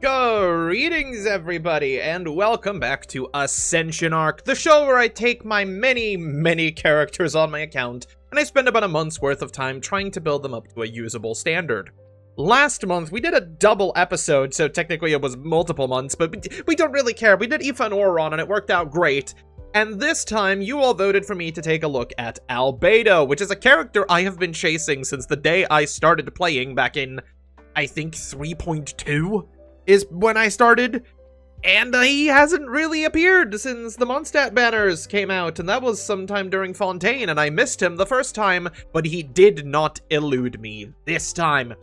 Greetings, everybody, and welcome back to Ascension Arc, the show where I take my many characters on my account, and I spend about a month's worth of time trying to build them up to a usable standard. Last month, we did a double episode, so technically it was multiple months, but we don't really care. We did Aoife and Auron, and it worked out great. And this time, you all voted for me to take a look at Albedo, which is a character I have been chasing since the day I started playing back in, I think, 3.2? Is when I started, and he hasn't really appeared since the Mondstadt banners came out, and that was sometime during Fontaine, and I missed him the first time, but he did not elude me this time.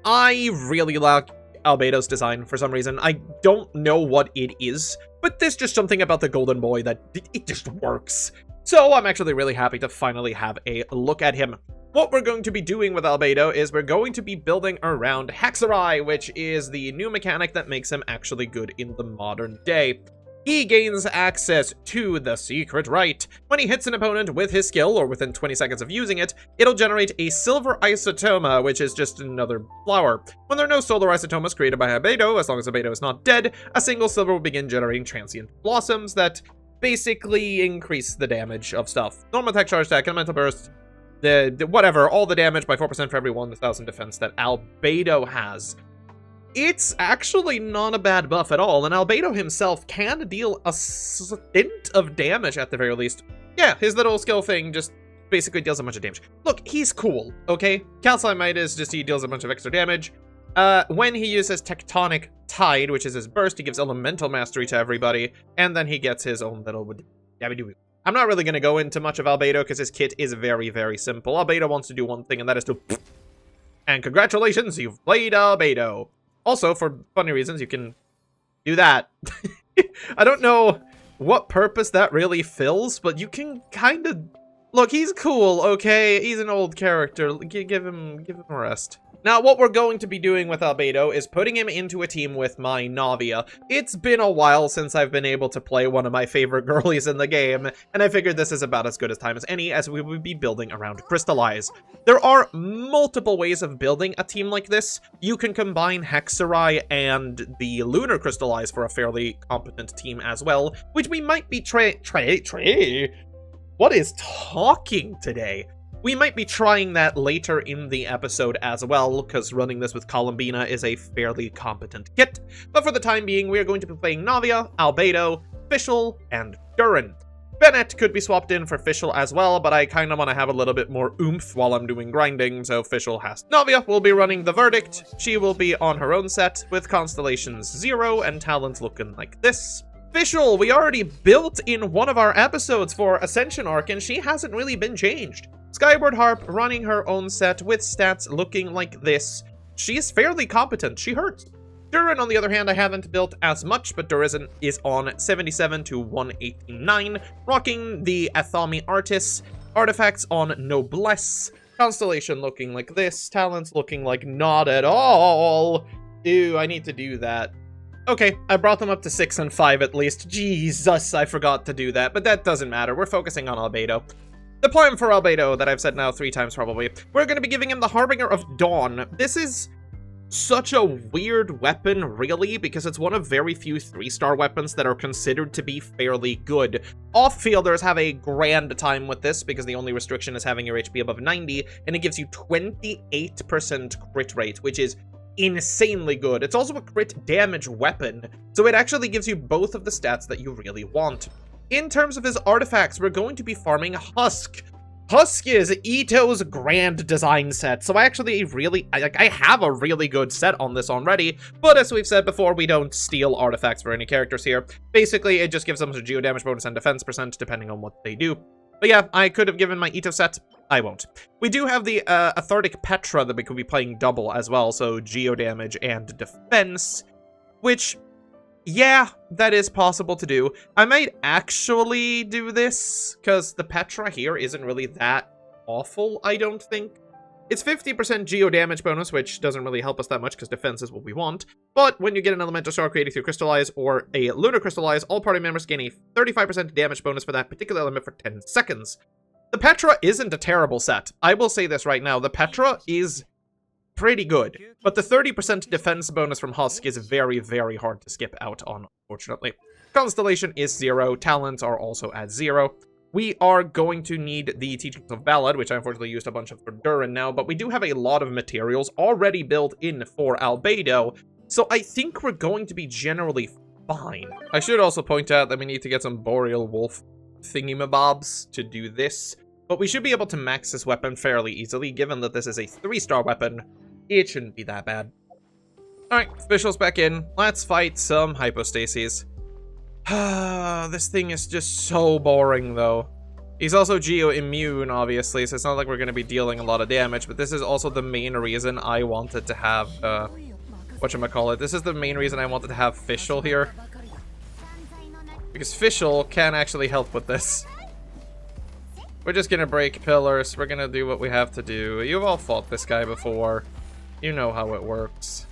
I really like Albedo's design for some reason. I don't know what it is, but there's just something about the golden boy that it just works. So I'm actually really happy to finally have a look at him. What we're going to be doing with Albedo is we're going to be building around Hexerei, which is the new mechanic that makes him actually good in the modern day. He gains access to the secret right. When he hits an opponent with his skill, or within 20 seconds of using it, it'll generate a silver isotoma, which is just another flower. When there are no solar isotomas created by Albedo, as long as Albedo is not dead, a single silver will begin generating transient blossoms that basically increase the damage of stuff. Normal attack, charge attack, elemental burst, whatever, all the damage by 4% for every 1,000 defense that Albedo has. It's actually not a bad buff at all, and Albedo himself can deal a stint of damage at the very least. Yeah, his little skill thing just basically deals a bunch of damage. Look, he's cool, okay? Calcimite is just he deals a bunch of extra damage. When he uses Tectonic Tide, which is his burst, he gives Elemental Mastery to everybody, and then he gets his own little... I'm not really going to go into much of Albedo because his kit is very simple. Albedo wants to do one thing, and that is to... And congratulations, you've played Albedo. Also, for funny reasons, you can do that. I don't know what purpose that really fills, but you can kind of... Look, he's cool, okay? He's an old character. Give him a rest. Now, what we're going to be doing with Albedo is putting him into a team with my Navia. It's been a while since I've been able to play one of my favorite girlies in the game, and I figured this is about as good a time as any, as we would be building around Crystallize. There are multiple ways of building a team like this. You can combine Hexerei and the Lunar Crystallize for a fairly competent team as well, which we might be What is talking today? We might be trying that later in the episode as well, because running this with Columbina is a fairly competent kit. But for the time being, we are going to be playing Navia, Albedo, Fischl, and Durin. Bennett could be swapped in for Fischl as well, but I kind of want to have a little bit more oomph while I'm doing grinding, so Fischl has. Navia will be running the Verdict. She will be on her own set, with Constellations 0 and talents looking like this. Fischl, we already built in one of our episodes for Ascension Arc, and she hasn't really been changed. Skyward Harp running her own set with stats looking like this. She is fairly competent. She hurts. Durin, on the other hand, I haven't built as much, but Durin is on 77 to 189, rocking the Athomi Artis, artifacts on Noblesse, Constellation looking like this, talents looking like not at all. Ew, I need to do that. Okay, I brought them up to 6 and 5 at least. Jesus, I forgot to do that, but that doesn't matter. We're focusing on Albedo. The plan for Albedo that I've said now 3 times probably. We're going to be giving him the Harbinger of Dawn. This is such a weird weapon, really, because it's one of very few 3-star weapons that are considered to be fairly good. Off-fielders have a grand time with this because the only restriction is having your HP above 90, and it gives you 28% crit rate, which is insanely good. It's also a crit damage weapon, so it actually gives you both of the stats that you really want. In terms of his artifacts, we're going to be farming Husk. Husk is Ito's grand design set, so I actually I have a really good set on this already, but as we've said before, we don't steal artifacts for any characters here. Basically, it just gives them a geo damage bonus and defense percent, depending on what they do. But yeah, I could have given my Ito set. I won't. We do have the Athardic Petra that we could be playing double as well, so geo damage and defense, which... yeah, that is possible to do. I might actually do this, because the Petra here isn't really that awful, I don't think. It's 50% geo damage bonus, which doesn't really help us that much, because defense is what we want. But when you get an elemental shard created through Crystallize or a Lunar Crystallize, all party members gain a 35% damage bonus for that particular element for 10 seconds. The Petra isn't a terrible set. I will say this right now. The Petra is pretty good. But the 30% defense bonus from Husk is very, very hard to skip out on, unfortunately. Constellation is 0. Talents are also at 0. We are going to need the Teachings of Ballad, which I unfortunately used a bunch of for Durin now, but we do have a lot of materials already built in for Albedo, so I think we're going to be generally fine. I should also point out that we need to get some Boreal Wolf thingamabobs to do this, but we should be able to max this weapon fairly easily, given that this is a 3-star weapon. It shouldn't be that bad. Alright, officials back in. Let's fight some hypostases. This thing is just so boring, though. He's also geo-immune, obviously, so it's not like we're going to be dealing a lot of damage, but this is also the main reason I wanted to have, whatchamacallit. This is the main reason I wanted to have Fischl here. Because Fischl can actually help with this. We're just going to break pillars. We're going to do what we have to do. You've all fought this guy before. You know how it works.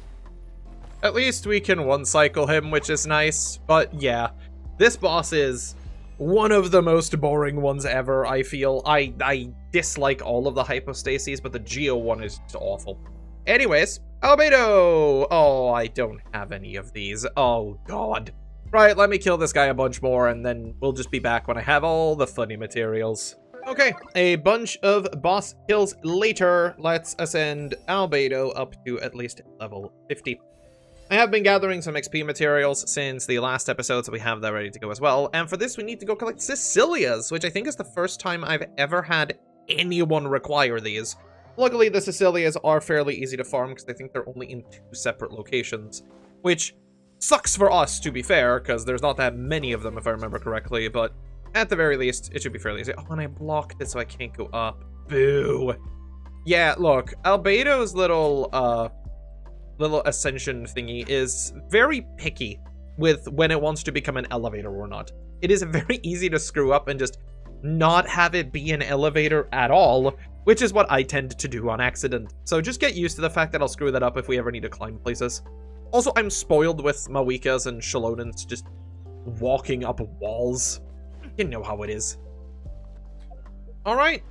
At least we can one-cycle him, which is nice. But yeah, this boss is one of the most boring ones ever, I feel. I dislike all of the hypostases, but the Geo one is just awful. Anyways, Albedo! Oh, I don't have any of these. Oh, God. Right, let me kill this guy a bunch more, and then we'll just be back when I have all the funny materials. Okay, a bunch of boss kills later. Let's ascend Albedo up to at least level 50. I have been gathering some XP materials since the last episode, so we have that ready to go as well. And for this, we need to go collect Cecilias, which I think is the first time I've ever had anyone require these. Luckily, the Cecilias are fairly easy to farm, because I think they're only in 2 separate locations. Which sucks for us, to be fair, because there's not that many of them, if I remember correctly. But at the very least, it should be fairly easy. Oh, and I blocked it, so I can't go up. Boo. Yeah, look, Albedo's little ascension thingy is very picky with when it wants to become an elevator or not. It is very easy to screw up and just not have it be an elevator at all, which is what I tend to do on accident. So just get used to the fact that I'll screw that up if we ever need to climb places. Also, I'm spoiled with Mawikas and Shalonans just walking up walls. You know how it is. Alright.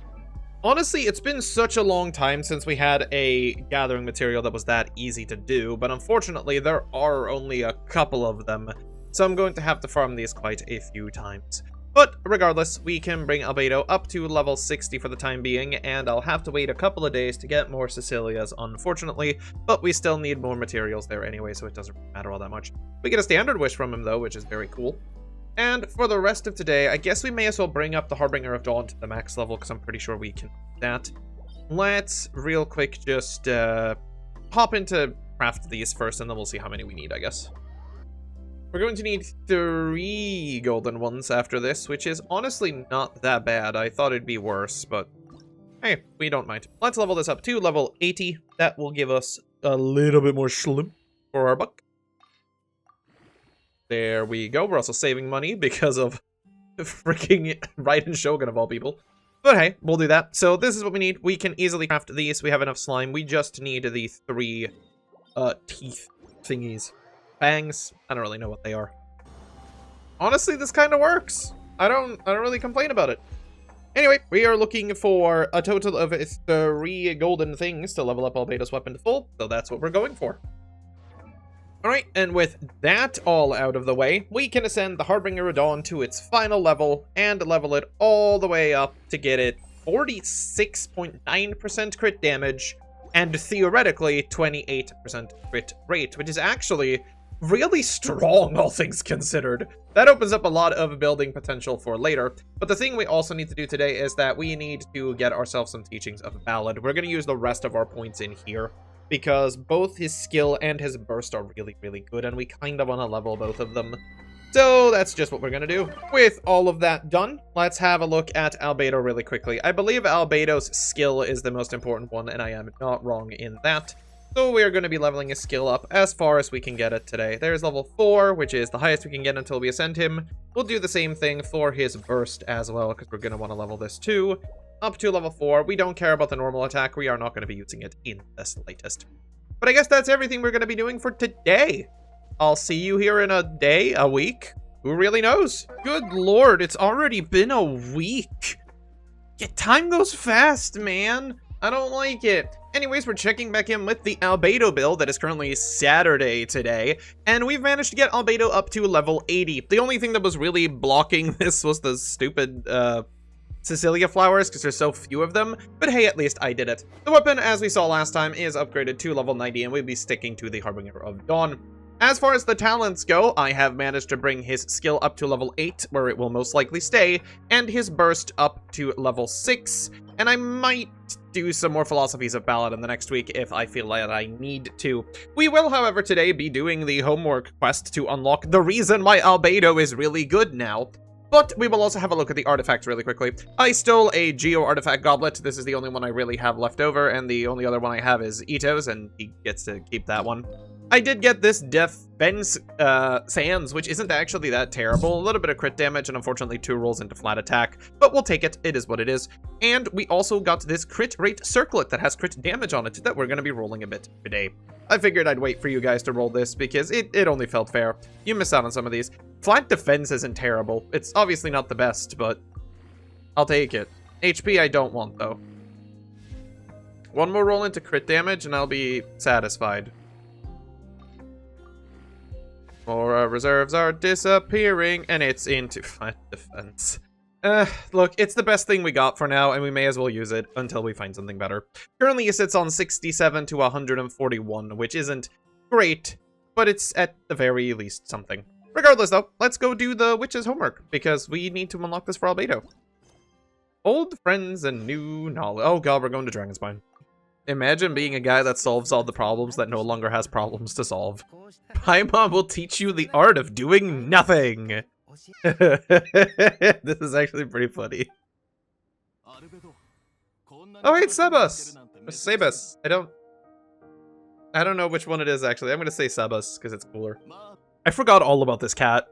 Honestly, it's been such a long time since we had a gathering material that was that easy to do, but unfortunately there are only a couple of them, so I'm going to have to farm these quite a few times. But regardless, we can bring Albedo up to level 60 for the time being, and I'll have to wait a couple of days to get more Cecilias, unfortunately, but we still need more materials there anyway, so it doesn't matter all that much. We get a standard wish from him though, which is very cool. And for the rest of today, I guess we may as well bring up the Harbinger of Dawn to the max level, because I'm pretty sure we can do that. Let's real quick just hop into craft these first, and then we'll see how many we need, I guess. We're going to need 3 golden ones after this, which is honestly not that bad. I thought it'd be worse, but hey, we don't mind. Let's level this up to level 80. That will give us a little bit more shloom for our buck. There we go. We're also saving money because of freaking Raiden Shogun of all people. But hey, we'll do that. So this is what we need. We can easily craft these. We have enough slime. We just need the 3 teeth thingies. Fangs. I don't really know what they are. Honestly, this kind of works. I don't really complain about it. Anyway, we are looking for a total of 3 golden things to level up Albedo's weapon to full. So that's what we're going for. Alright, and with that all out of the way, we can ascend the Harbinger of Dawn to its final level, and level it all the way up to get it 46.9% crit damage, and theoretically 28% crit rate, which is actually really strong, all things considered. That opens up a lot of building potential for later, but the thing we also need to do today is that we need to get ourselves some Teachings of Ballad. We're going to use the rest of our points in here, because both his skill and his burst are really, really good, and we kind of want to level both of them. So that's just what we're going to do. With all of that done, let's have a look at Albedo really quickly. I believe Albedo's skill is the most important one, and I am not wrong in that. So we are going to be leveling his skill up as far as we can get it today. There's level 4, which is the highest we can get until we ascend him. We'll do the same thing for his burst as well, because we're going to want to level this too. Up to level 4. We don't care about the normal attack. We are not going to be using it in the slightest. But I guess that's everything we're going to be doing for today. I'll see you here in a day, a week. Who really knows? Good lord, it's already been a week. Yeah, time goes fast, man. I don't like it. Anyways, we're checking back in with the Albedo build that is currently Saturday today, and we've managed to get Albedo up to level 80. The only thing that was really blocking this was the stupid, Cecilia flowers, because there's so few of them, but hey, at least I did it. The weapon, as we saw last time, is upgraded to level 90, and we'll be sticking to the Harbinger of Dawn. As far as the talents go, I have managed to bring his skill up to level 8, where it will most likely stay, and his burst up to level 6, and I might do some more philosophies of ballad in the next week if I feel like I need to. We will, however, today be doing the homework quest to unlock the reason why Albedo is really good now. But we will also have a look at the artifacts really quickly. I stole a Geo artifact goblet. This is the only one I really have left over, and the only other one I have is Ito's, and he gets to keep that one. I did get this defense sands, which isn't actually that terrible. A little bit of crit damage, and unfortunately 2 rolls into flat attack, but we'll take it. It is what it is. And we also got this crit rate circlet that has crit damage on it that we're going to be rolling a bit today. I figured I'd wait for you guys to roll this because it only felt fair. You miss out on some of these. Flat defense isn't terrible. It's obviously not the best, but I'll take it. HP I don't want, though. One more roll into crit damage, and I'll be satisfied. More reserves are disappearing, and it's into flat defense. Look, it's the best thing we got for now, and we may as well use it until we find something better. Currently, it sits on 67 to 141, which isn't great, but it's at the very least something. Regardless, though, let's go do the witch's homework, because we need to unlock this for Albedo. Old friends and new knowledge. Oh god, we're going to Dragonspine. Imagine being a guy that solves all the problems that no longer has problems to solve. Paimon will teach you the art of doing nothing. This is actually pretty funny. Oh, hey, Sebas! Sebas. I don't know which one it is, actually. I'm gonna say Sebas, because it's cooler. I forgot all about this cat.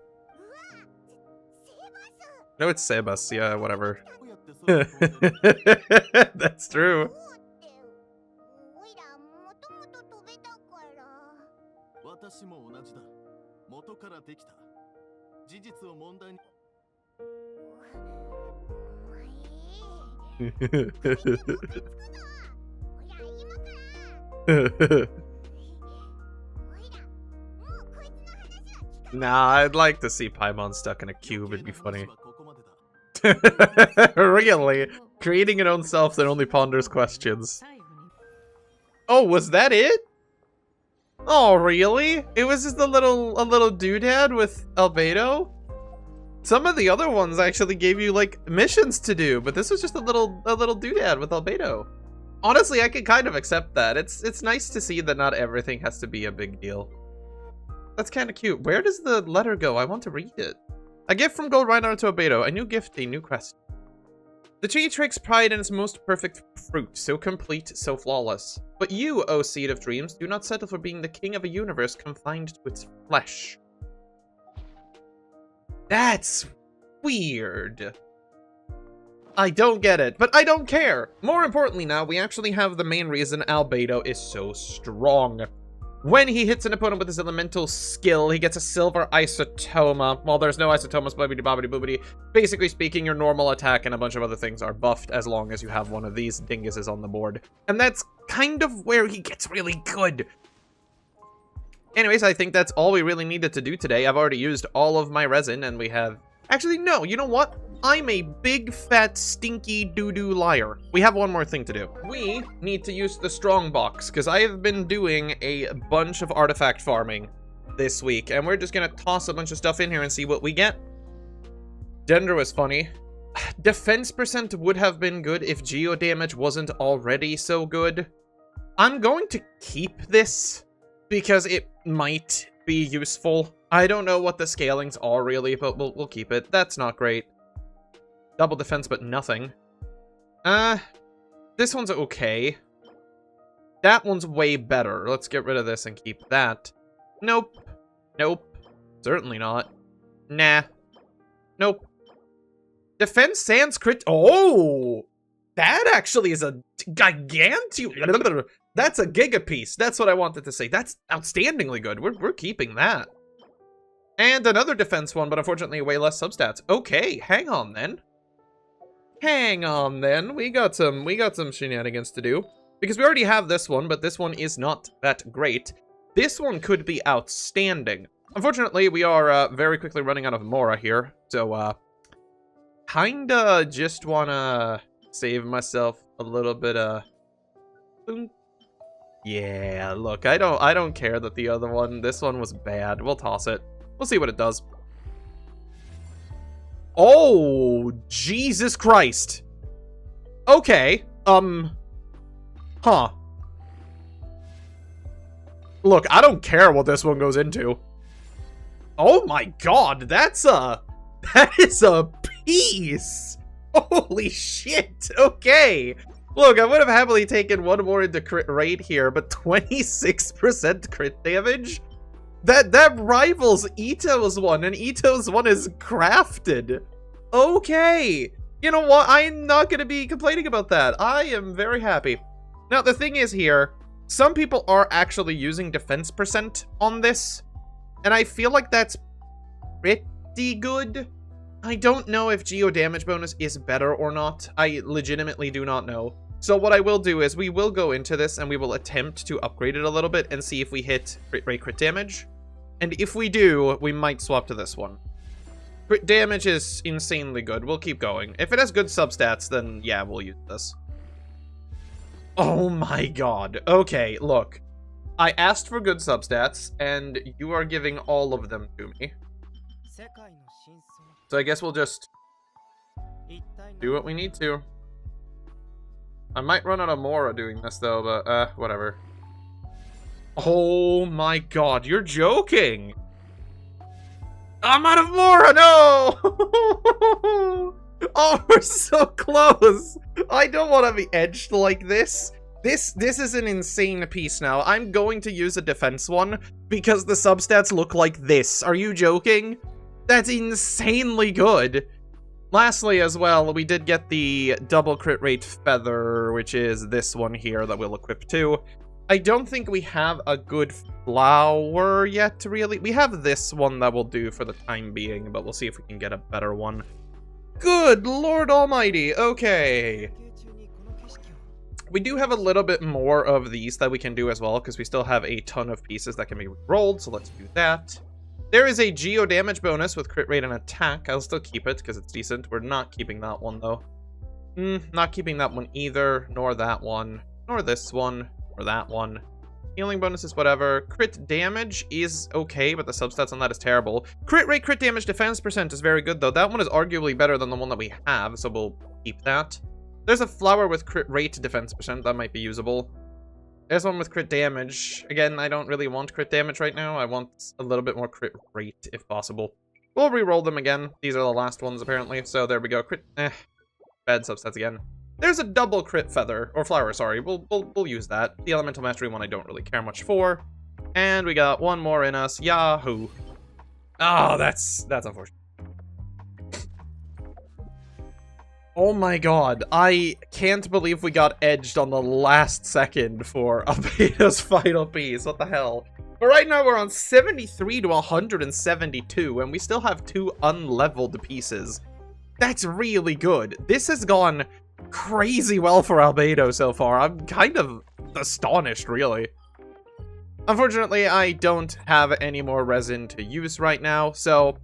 No, it's Sebas. Yeah, whatever. That's true. Nah, I'd like to see Paimon stuck in a cube. It'd be funny. Really? Creating an own self that only ponders questions. Oh, was that it? Oh, really? It was just a little doodad with Albedo? Some of the other ones actually gave you, like, missions to do, but this was just a little doodad with Albedo. Honestly, I can kind of accept that. It's nice to see that not everything has to be a big deal. That's kind of cute. Where does the letter go? I want to read it. A gift from Gold Rhino to Albedo. A new gift, a new quest. The tree takes pride in its most perfect fruit, so complete, so flawless. But you, O Seed of Dreams, do not settle for being the king of a universe confined to its flesh. That's weird. I don't get it, but I don't care. More importantly now, we actually have the main reason Albedo is so strong. When he hits an opponent with his elemental skill, he gets a silver isotoma. Well, there's no isotomas, bobbity bobbity boobity. Basically speaking, your normal attack and a bunch of other things are buffed as long as you have one of these dinguses on the board. And that's kind of where he gets really good. Anyways, I think that's all we really needed to do today. I've already used all of my resin, and we have... Actually, no, you know what? I'm a big, fat, stinky, doo-doo liar. We have one more thing to do. We need to use the strongbox, because I have been doing a bunch of artifact farming this week, and we're just gonna toss a bunch of stuff in here and see what we get. Dendro is funny. Defense percent would have been good if geo damage wasn't already so good. I'm going to keep this, because it might be useful. I don't know what the scalings are really, but we'll keep it. That's not great. Double defense, but nothing. This one's okay. That one's way better. Let's get rid of this and keep that. Nope. Nope. Certainly not. Nah. Nope. Defense Sanskrit. Oh! That actually is a gigantic... That's a gigapiece. That's what I wanted to say. That's outstandingly good. We're keeping that. And another defense one, but unfortunately way less substats. Okay, hang on then. Hang on then, we got some shenanigans to do. Because we already have this one, but this one is not that great. This one could be outstanding. Unfortunately, we are very quickly running out of Mora here, so kinda just wanna save myself a little bit of... Yeah, look, I don't care that the other one, this one was bad. We'll toss it. We'll see what it does. Oh, Jesus Christ. Okay, huh. Look, I don't care what this one goes into. Oh my god, that is a piece. Holy shit, okay. Look, I would have happily taken one more into crit rate here, but 26% crit damage? That rivals Ito's one, and Ito's one is crafted. Okay. You know what? I'm not going to be complaining about that. I am very happy. Now, the thing is here, some people are actually using defense percent on this, and I feel like that's pretty good. I don't know if geo damage bonus is better or not. I legitimately do not know. So what I will do is we will go into this and we will attempt to upgrade it a little bit and see if we hit crit damage. And if we do, we might swap to this one. Crit damage is insanely good. We'll keep going. If it has good substats, then yeah, we'll use this. Oh my god. Okay, look. I asked for good substats, and you are giving all of them to me. So I guess we'll just do what we need to. I might run out of Mora doing this, though, but, whatever. Oh my god, you're joking! I'm out of Mora, no! Oh, we're so close! I don't want to be edged like this. This is an insane piece now. I'm going to use a defense one because the substats look like this. Are you joking? That's insanely good. Lastly, as well, we did get the double crit rate feather, which is this one here that we'll equip too. I don't think we have a good flower yet, really. We have this one that will do for the time being, but we'll see if we can get a better one. Good Lord Almighty, okay. We do have a little bit more of these that we can do as well, because we still have a ton of pieces that can be rolled, so let's do that. There is a geo damage bonus with crit rate and attack. I'll still keep it because it's decent. We're not keeping that one, though. Not keeping that one either, nor that one, nor this one, or that one. Healing bonuses, whatever. Crit damage is okay, but the substats on that is terrible. Crit rate, crit damage, defense percent is very good, though. That one is arguably better than the one that we have, so we'll keep that. There's a flower with crit rate defense percent. That might be usable. There's one with crit damage. Again, I don't really want crit damage right now. I want a little bit more crit rate, if possible. We'll re-roll them again. These are the last ones, apparently. So there we go. Crit... Bad substats again. There's a double crit feather. Or flower, sorry. We'll use that. The elemental mastery one I don't really care much for. And we got one more in us. Yahoo. Oh, that's unfortunate. Oh my god, I can't believe we got edged on the last second for Albedo's final piece. What the hell? But right now we're on 73 to 172, and we still have 2 unleveled pieces. That's really good. This has gone crazy well for Albedo so far. I'm kind of astonished, really. Unfortunately, I don't have any more resin to use right now, so...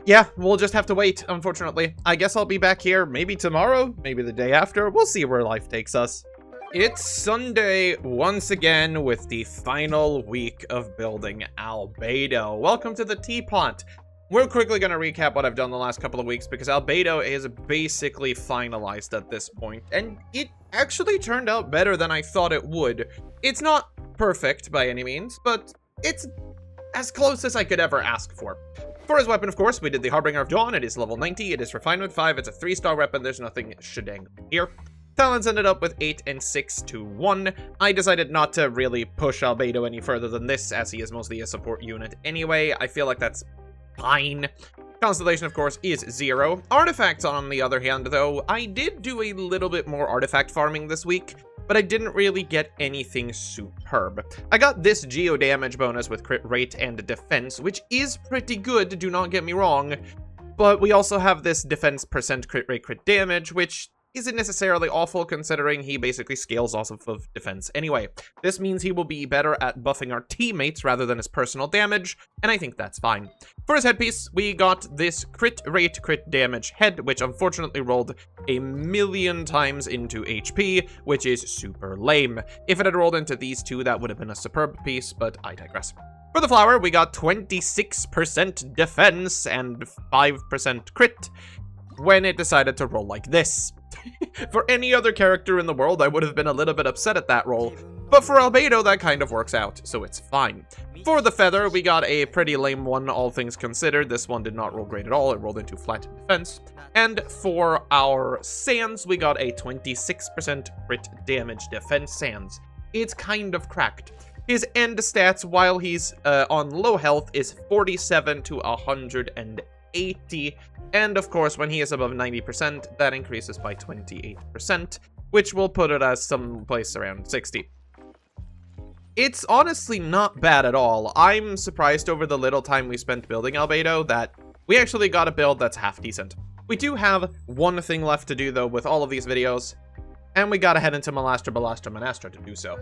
yeah, we'll just have to wait, unfortunately. I guess I'll be back here maybe tomorrow, maybe the day after. We'll see where life takes us. It's Sunday once again with the final week of building Albedo. Welcome to the teapot. We're quickly going to recap what I've done the last couple of weeks because Albedo is basically finalized at this point, and it actually turned out better than I thought it would. It's not perfect by any means, but it's as close as I could ever ask for. For his weapon, of course, we did the Harbinger of Dawn. It is level 90. It is refinement 5. It's a 3-star weapon. There's nothing shedang here. Talents ended up with 8 and 6 to 1. I decided not to really push Albedo any further than this, as he is mostly a support unit anyway. I feel like that's fine. Constellation, of course, is 0. Artifacts, on the other hand, though, I did do a little bit more artifact farming this week, but I didn't really get anything superb. I got this geo damage bonus with crit rate and defense, which is pretty good, do not get me wrong, But we also have this defense percent crit rate crit damage, which isn't necessarily awful considering he basically scales off of defense anyway. This means he will be better at buffing our teammates rather than his personal damage, and I think that's fine. For his headpiece, we got this crit rate crit damage head, which unfortunately rolled 1,000,000 times into HP, which is super lame. If it had rolled into these two, that would have been a superb piece, but I digress. For the flower, we got 26% defense and 5% crit when it decided to roll like this. For any other character in the world, I would have been a little bit upset at that roll, but for Albedo, that kind of works out, so it's fine. For the feather, we got a pretty lame one, all things considered. This one did not roll great at all. It rolled into flat defense. And for our sands, we got a 26% crit damage defense sands. It's kind of cracked. His end stats, while he's on low health, is 47 to 180. And of course, when he is above 90%, that increases by 28%, which will put it as someplace around 60. It's honestly not bad at all. I'm surprised over the little time we spent building Albedo that we actually got a build that's half decent. We do have one thing left to do though with all of these videos, and we gotta head into Malastra, Balastra, Manastra to do so.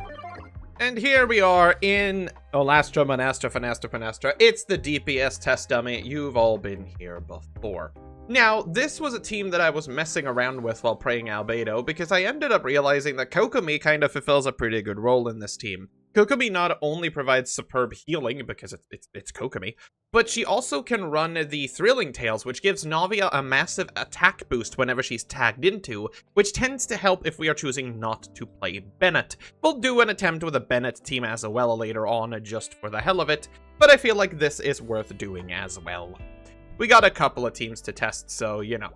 And here we are in Olastra, Manastra, Finastra, Finastra. It's the DPS test dummy. You've all been here before. Now, this was a team that I was messing around with while playing Albedo because I ended up realizing that Kokomi kind of fulfills a pretty good role in this team. Kokomi not only provides superb healing because it's Kokomi, but she also can run the Thrilling Tales, which gives Navia a massive attack boost whenever she's tagged into, which tends to help if we are choosing not to play Bennett. We'll do an attempt with a Bennett team as well later on, just for the hell of it, but I feel like this is worth doing as well. We got a couple of teams to test, so, you know.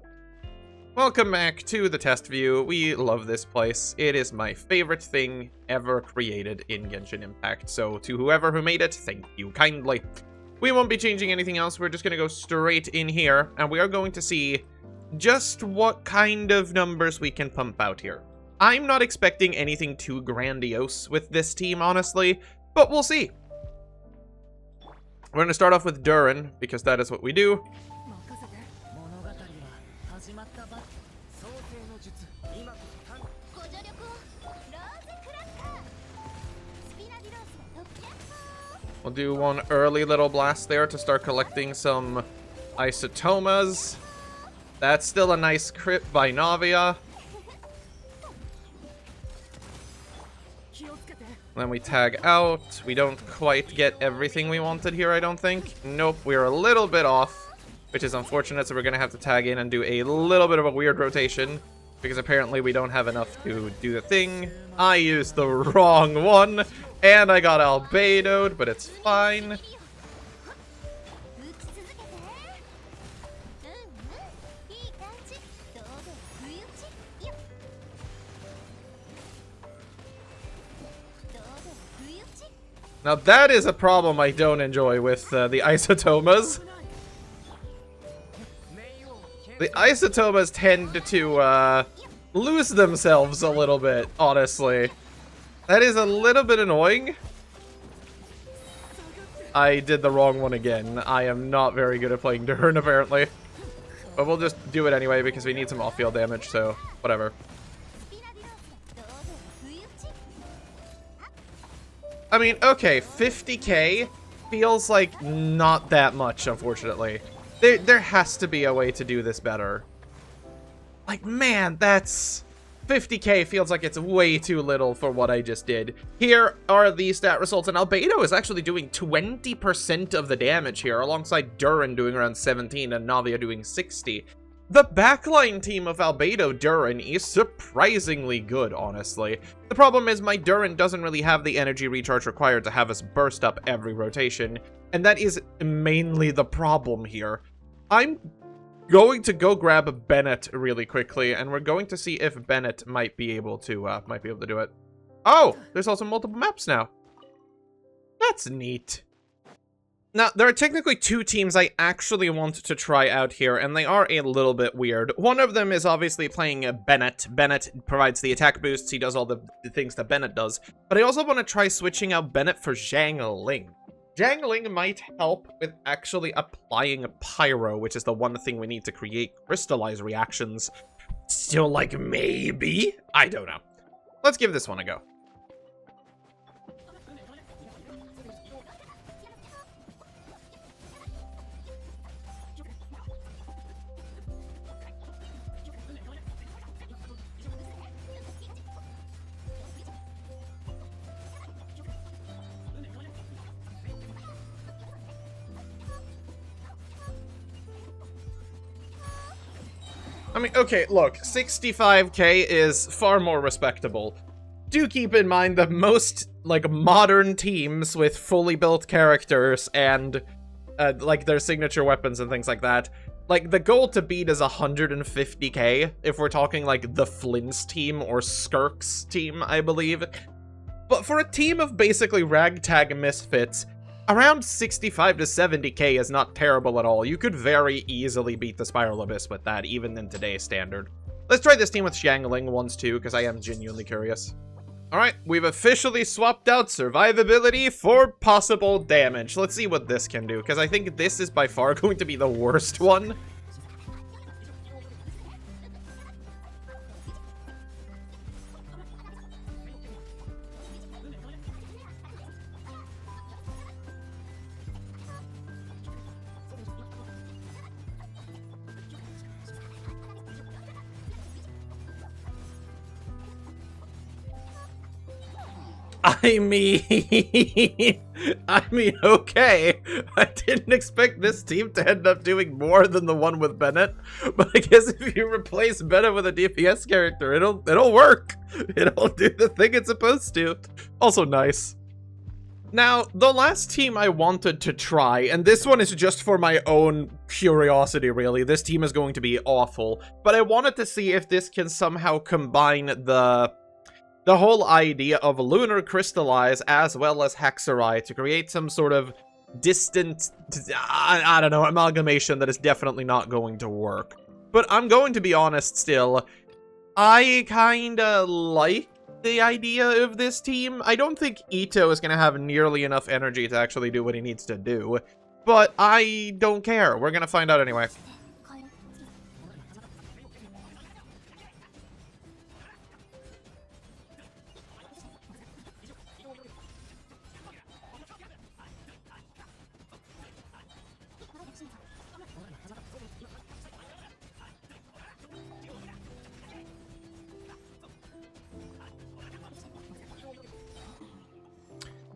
Welcome back to the test view. We love this place. It is my favorite thing ever created in Genshin Impact, so to whoever who made it, thank you kindly. We won't be changing anything else. We're just going to go straight in here, and we are going to see just what kind of numbers we can pump out here. I'm not expecting anything too grandiose with this team, honestly, but we'll see. We're going to start off with Durin, because that is what we do. We'll do one early little blast there to start collecting some isotomas. That's still a nice crit by Navia. Then we tag out. We don't quite get everything we wanted here, I don't think. Nope, we're a little bit off, which is unfortunate, so we're going to have to tag in and do a little bit of a weird rotation, because apparently we don't have enough to do the thing. I used the wrong one, and I got Albedoed, but it's fine. Now that is a problem I don't enjoy with the isotomas. The isotomas tend to lose themselves a little bit, honestly. That is a little bit annoying. I did the wrong one again. I am not very good at playing Durin, apparently. But we'll just do it anyway because we need some off-field damage, so whatever. I mean, okay, 50k feels like not that much, unfortunately. There has to be a way to do this better. Like, man, that's... 50k feels like it's way too little for what I just did. Here are the stat results, and Albedo is actually doing 20% of the damage here, alongside Durin doing around 17 and Navia doing 60. The backline team of Albedo Durin is surprisingly good, honestly. The problem is my Durin doesn't really have the energy recharge required to have us burst up every rotation, and that is mainly the problem here. I'm going to go grab Bennett really quickly, and we're going to see if Bennett might be able to do it. Oh, there's also multiple maps now. That's neat. Now, there are technically two teams I actually want to try out here, and they are a little bit weird. One of them is obviously playing Bennett. Bennett provides the attack boosts, he does all the things that Bennett does. But I also want to try switching out Bennett for Zhang Ling. Jangling might help with actually applying Pyro, which is the one thing we need to create crystallize reactions. Still, like, maybe? I don't know. Let's give this one a go. I mean, okay, look, 65k is far more respectable. Do keep in mind that most, like, modern teams with fully built characters and, like, their signature weapons and things like that, like, the goal to beat is 150k, if we're talking, like, the Flynn's team or Skirk's team, I believe. But for a team of basically ragtag misfits, around 65 to 70k is not terrible at all. You could very easily beat the Spiral Abyss with that, even in today's standard. Let's try this team with Xiangling once too, because I am genuinely curious. Alright, we've officially swapped out survivability for possible damage. Let's see what this can do, because I think this is by far going to be the worst one. I mean, okay. I didn't expect this team to end up doing more than the one with Bennett, but I guess if you replace Bennett with a DPS character, it'll work. It'll do the thing it's supposed to. Also nice. Now, the last team I wanted to try, and this one is just for my own curiosity, really. This team is going to be awful, but I wanted to see if this can somehow combine the whole idea of lunar crystallize as well as Hexerei to create some sort of distant, I don't know, amalgamation that is definitely not going to work. But I'm going to be honest still, I kinda like the idea of this team. I don't think Ito is gonna have nearly enough energy to actually do what he needs to do, but I don't care. We're gonna find out anyway.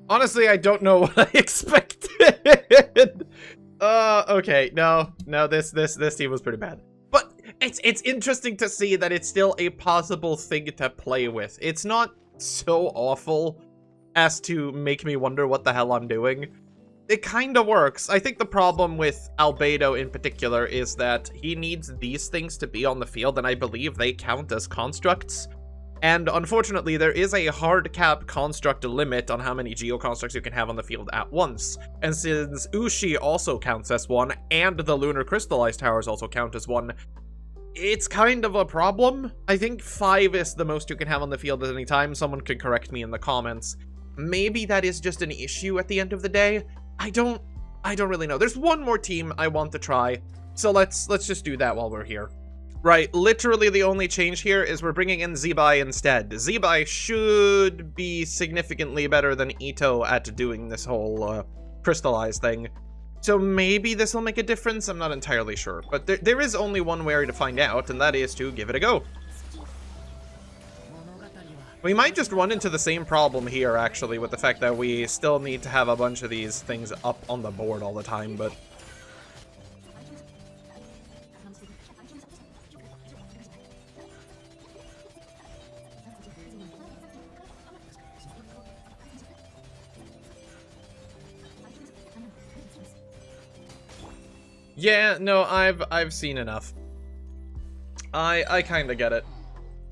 Honestly, I don't know what I expected. Okay, no, this team was pretty bad. But it's interesting to see that it's still a possible thing to play with. It's not so awful as to make me wonder what the hell I'm doing. It kind of works. I think the problem with Albedo in particular is that he needs these things to be on the field, and I believe they count as constructs. And unfortunately, there is a hard cap construct limit on how many geoconstructs you can have on the field at once. And since Ushi also counts as one, and the Lunar Crystallized Towers also count as one, it's kind of a problem. I think 5 is the most you can have on the field at any time. Someone could correct me in the comments. Maybe that is just an issue at the end of the day. I don't really know. There's one more team I want to try, so let's just do that while we're here. Right, literally the only change here is we're bringing in Zebai instead. Zebai should be significantly better than Ito at doing this whole crystallize thing. So maybe this will make a difference, I'm not entirely sure. But there is only one way to find out, and that is to give it a go. We might just run into the same problem here, actually, with the fact that we still need to have a bunch of these things up on the board all the time, but... Yeah, no, I've seen enough. I kind of get it.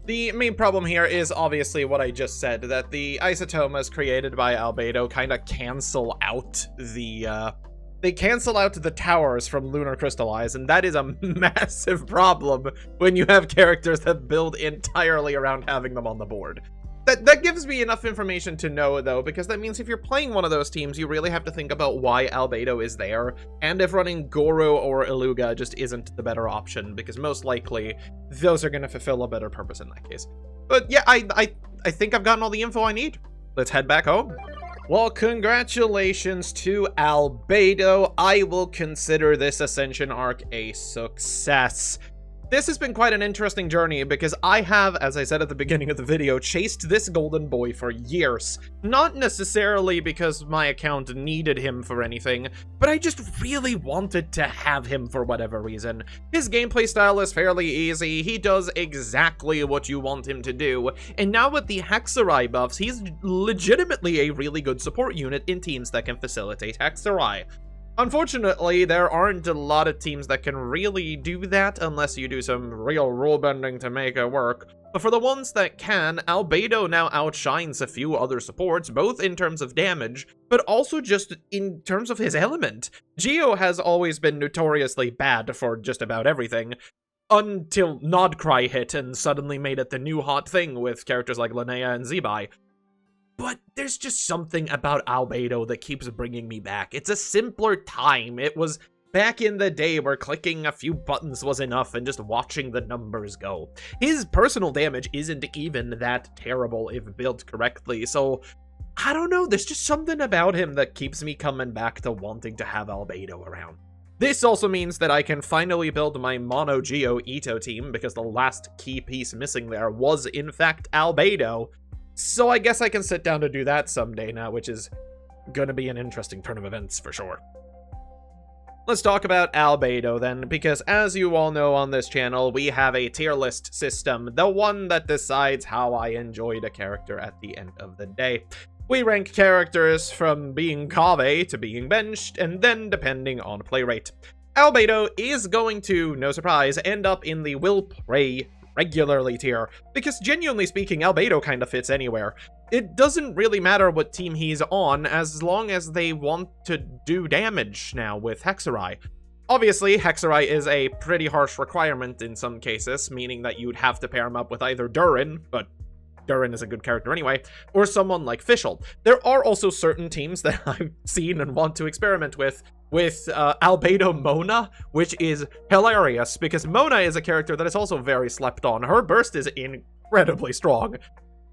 The main problem here is obviously what I just said, that the isotomas created by Albedo kind of cancel out the, they cancel out the towers from Lunar Crystallize, and that is a massive problem when you have characters that build entirely around having them on the board. That gives me enough information to know, though, because that means if you're playing one of those teams, you really have to think about why Albedo is there, and if running Goro or Iluga just isn't the better option, because most likely those are going to fulfill a better purpose in that case. But yeah, I think I've gotten all the info I need. Let's head back home. Well, congratulations to Albedo. I will consider this Ascension Arc a success. This has been quite an interesting journey because I have, as I said at the beginning of the video, chased this golden boy for years. Not necessarily because my account needed him for anything, but I just really wanted to have him for whatever reason. His gameplay style is fairly easy, he does exactly what you want him to do, and now with the Hexerei buffs, he's legitimately a really good support unit in teams that can facilitate Hexerei. Unfortunately, there aren't a lot of teams that can really do that unless you do some real rule bending to make it work. But for the ones that can, Albedo now outshines a few other supports, both in terms of damage, but also just in terms of his element. Geo has always been notoriously bad for just about everything, until Nodcry hit and suddenly made it the new hot thing with characters like Linnea and Zebai. But there's just something about Albedo that keeps bringing me back. It's a simpler time. It was back in the day where clicking a few buttons was enough and just watching the numbers go. His personal damage isn't even that terrible if built correctly, so I don't know, there's just something about him that keeps me coming back to wanting to have Albedo around. This also means that I can finally build my Mono Geo Ito team, because the last key piece missing there was in fact Albedo. So I guess I can sit down to do that someday now, which is gonna be an interesting turn of events for sure. Let's talk about Albedo then, because as you all know on this channel, we have a tier list system, the one that decides how I enjoyed a character at the end of the day. We rank characters from being Kave to being benched, and then depending on play rate. Albedo is going to, no surprise, end up in the will play regularly tier, because genuinely speaking, Albedo kind of fits anywhere. It doesn't really matter what team he's on, as long as they want to do damage now with Hexerei. Obviously, Hexerei is a pretty harsh requirement in some cases, meaning that you'd have to pair him up with either Durin, but Durin is a good character anyway, or someone like Fischl. There are also certain teams that I've seen and want to experiment with Albedo Mona, which is hilarious, because Mona is a character that is also very slept on. Her burst is incredibly strong.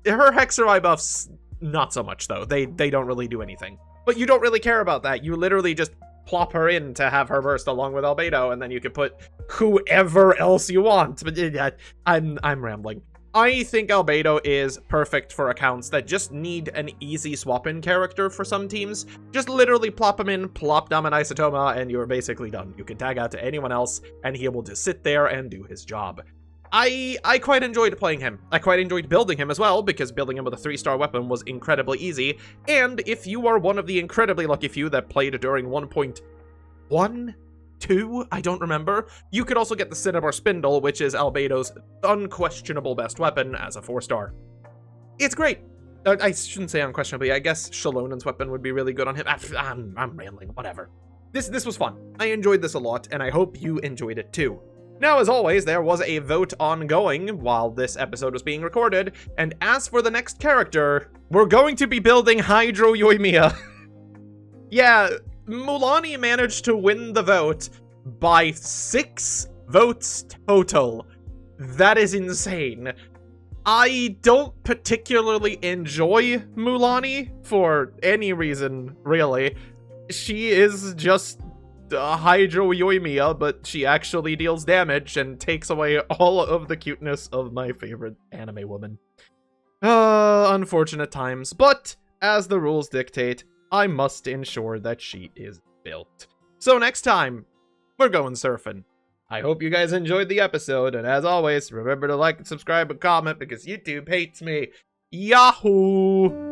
Her Hexerei buffs, not so much though. They don't really do anything. But you don't really care about that. You literally just plop her in to have her burst along with Albedo, and then you can put whoever else you want. But I'm rambling. I think Albedo is perfect for accounts that just need an easy swap-in character for some teams. Just literally plop him in, plop down an Isotoma, and you're basically done. You can tag out to anyone else, and he will just sit there and do his job. I quite enjoyed playing him. I quite enjoyed building him as well, because building him with a 3-star weapon was incredibly easy. And if you are one of the incredibly lucky few that played during 1.1? 2? I don't remember. You could also get the Cinnabar Spindle, which is Albedo's unquestionable best weapon as a 4-star. It's great. I shouldn't say unquestionably. I guess Shalonen's weapon would be really good on him. I'm rambling, whatever. This was fun. I enjoyed this a lot, and I hope you enjoyed it too. Now, as always, there was a vote ongoing while this episode was being recorded, and as for the next character, we're going to be building Hydro Yoimiya. Yeah, Mulani managed to win the vote by 6 votes total. That is insane. I don't particularly enjoy Mulani for any reason, really. She is just Hydro Yoimiya, but she actually deals damage and takes away all of the cuteness of my favorite anime woman. Unfortunate times, but as the rules dictate, I must ensure that she is built. So next time, we're going surfing. I hope you guys enjoyed the episode, and as always, remember to like and subscribe and comment because YouTube hates me. Yahoo!